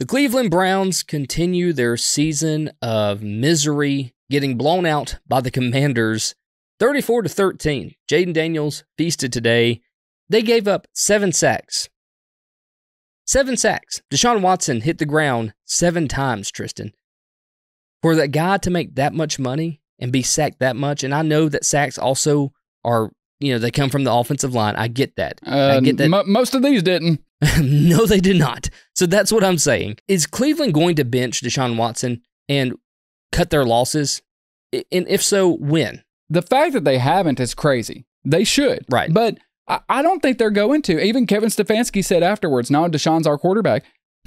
The Cleveland Browns continue their season of misery, getting blown out by the Commanders 34-13. Jaden Daniels feasted today. They gave up 7 sacks. 7 sacks. Deshaun Watson hit the ground 7 times, Tristan. For that guy to make that much money and be sacked that much, and I know that sacks also are, they come from the offensive line. I get that. I get that. Most of these didn't. No, they did not. So that's what I'm saying. Is Cleveland going to bench Deshaun Watson and cut their losses? And if so, when? The fact that they haven't is crazy. They should. Right. But I don't think they're going to. Even Kevin Stefanski said afterwards, no, Deshaun's our quarterback.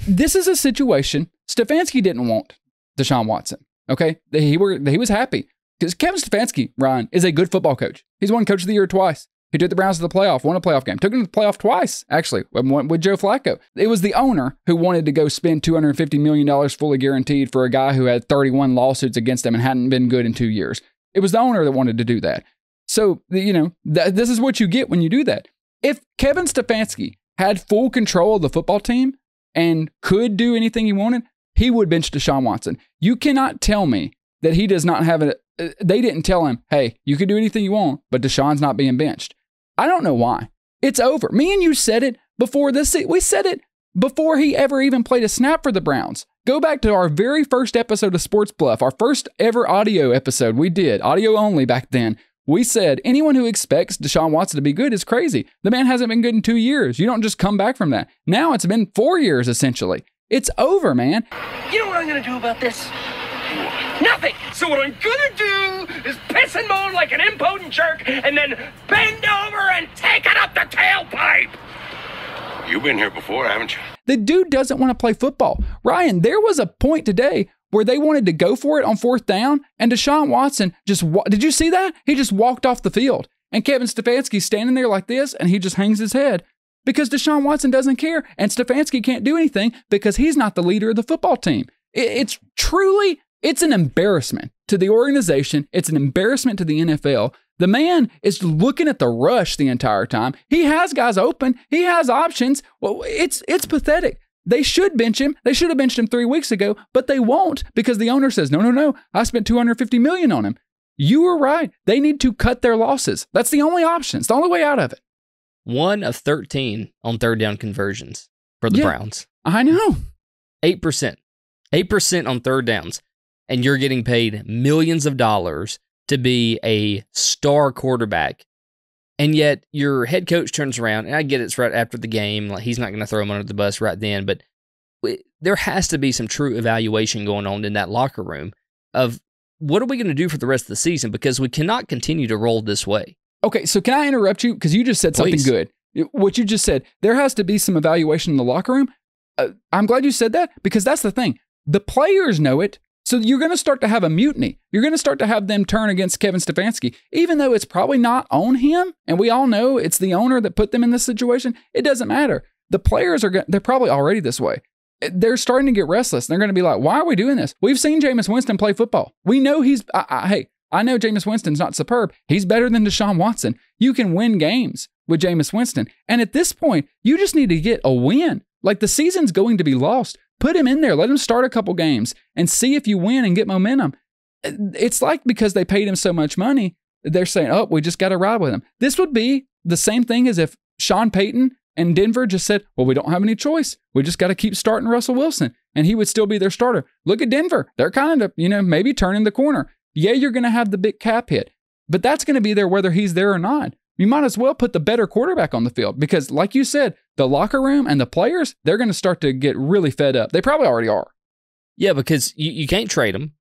This is a situation. Stefanski didn't want Deshaun Watson. Okay? He was happy. Because Kevin Stefanski, Ryan, is a good football coach. He's won Coach of the Year twice. He took the Browns to the playoff, won a playoff game, took them to the playoff twice, actually, with Joe Flacco. It was the owner who wanted to go spend $250 million fully guaranteed for a guy who had 31 lawsuits against him and hadn't been good in 2 years. It was the owner that wanted to do that. So, this is what you get when you do that. If Kevin Stefanski had full control of the football team and could do anything he wanted, he would bench Deshaun Watson. You cannot tell me that he does not have they didn't tell him, hey, you can do anything you want, but Deshaun's not being benched. I don't know why. It's over. Me and you said it before this. We said it before he ever even played a snap for the Browns. Go back to our very first episode of Sports Bluff, our first ever audio episode we did, audio only back then. We said anyone who expects Deshaun Watson to be good is crazy. The man hasn't been good in 2 years. You don't just come back from that. Now it's been 4 years, essentially. It's over, man. You know what I'm going to do about this? Nothing! So what I'm gonna do is piss and moan like an impotent jerk and then bend over and take it up the tailpipe! You've been here before, haven't you? The dude doesn't want to play football. Ryan, there was a point today where they wanted to go for it on 4th down, and Deshaun Watson did you see that? He just walked off the field. And Kevin Stefanski's standing there like this, and he just hangs his head because Deshaun Watson doesn't care, and Stefanski can't do anything because he's not the leader of the football team. It's an embarrassment to the organization. It's an embarrassment to the NFL. The man is looking at the rush the entire time. He has guys open. He has options. Well, it's pathetic. They should bench him. They should have benched him 3 weeks ago, but they won't because the owner says, no. I spent $250 million on him. You were right. They need to cut their losses. That's the only option. It's the only way out of it. 1 of 13 on 3rd down conversions for the Browns. I know. 8%. 8% on 3rd downs. And you're getting paid millions of dollars to be a star quarterback. And yet your head coach turns around, and I get it's right after the game. Like, he's not going to throw him under the bus right then, but there has to be some true evaluation going on in that locker room of what are we going to do for the rest of the season, because we cannot continue to roll this way. Okay, so can I interrupt you? Because you just said something good. What you just said, there has to be some evaluation in the locker room. I'm glad you said that, because that's the thing. The players know it. So you're going to start to have a mutiny. You're going to start to have them turn against Kevin Stefanski, even though it's probably not on him. And we all know it's the owner that put them in this situation. It doesn't matter. The players they're probably already this way. They're starting to get restless. They're going to be like, why are we doing this? We've seen Jameis Winston play football. We know I know Jameis Winston's not superb. He's better than Deshaun Watson. You can win games with Jameis Winston. And at this point, you just need to get a win. Like, the season's going to be lost. Put him in there. Let him start a couple games and see if you win and get momentum. It's like because they paid him so much money, they're saying, oh, we just got to ride with him. This would be the same thing as if Sean Payton and Denver just said, well, we don't have any choice. We just got to keep starting Russell Wilson, and he would still be their starter. Look at Denver. They're kind of, maybe turning the corner. Yeah, you're going to have the big cap hit, but that's going to be there whether he's there or not. You might as well put the better quarterback on the field because, like you said, the locker room and the players, they're going to start to get really fed up. They probably already are. Yeah, because you can't trade him.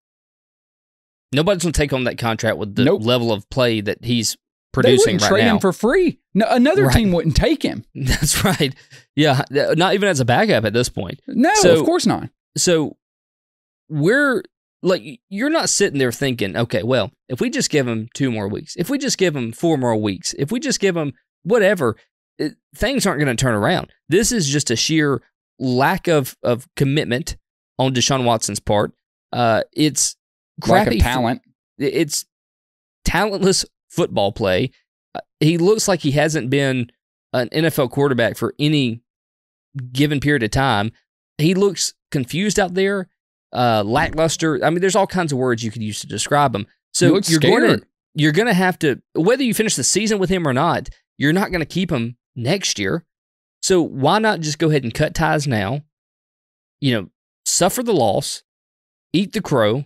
Nobody's going to take on that contract with the level of play that he's producing right now. They wouldn't trade him for free. No, another team wouldn't take him. That's right. Yeah, not even as a backup at this point. No, of course not. So you're not sitting there thinking, okay, well, if we just give him 2 more weeks, if we just give him 4 more weeks, if we just give him whatever, things aren't going to turn around. This is just a sheer lack of commitment on Deshaun Watson's part. It's crappy lack of talent. It's talentless football play. He looks like he hasn't been an NFL quarterback for any given period of time. he looks confused out there, lackluster. I mean, there's all kinds of words you could use to describe him. So you're going to have to, whether you finish the season with him or not, you're not going to keep him next year. So why not just go ahead and cut ties now? Suffer the loss, eat the crow,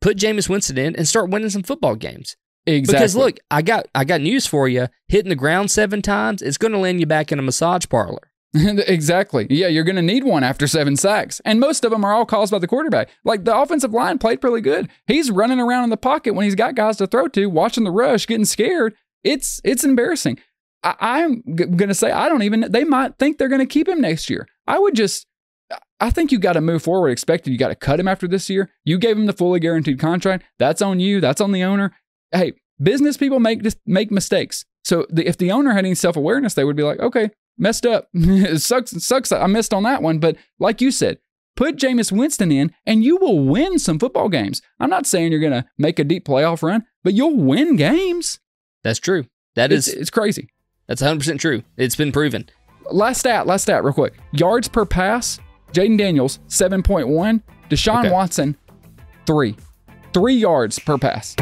put Jameis Winston in, and start winning some football games. Exactly. Because look, I got news for you. Hitting the ground 7 times, it's going to land you back in a massage parlor. Exactly. Yeah, you're going to need one after 7 sacks. And most of them are all caused by the quarterback. Like, the offensive line played pretty good. He's running around in the pocket when he's got guys to throw to, watching the rush, getting scared. It's embarrassing. I'm going to say, they might think they're going to keep him next year. I think you got to move forward expected. You got to cut him after this year. You gave him the fully guaranteed contract. That's on you. That's on the owner. Hey, business people make mistakes. So if the owner had any self-awareness, they would be like, okay, messed up. It sucks. I missed on that one. But like you said, put Jameis Winston in and you will win some football games. I'm not saying you're going to make a deep playoff run, but you'll win games. That's true. It's crazy. That's 100% true. It's been proven. Last stat real quick. Yards per pass, Jaden Daniels, 7.1. Deshaun Watson, 3. 3 yards per pass.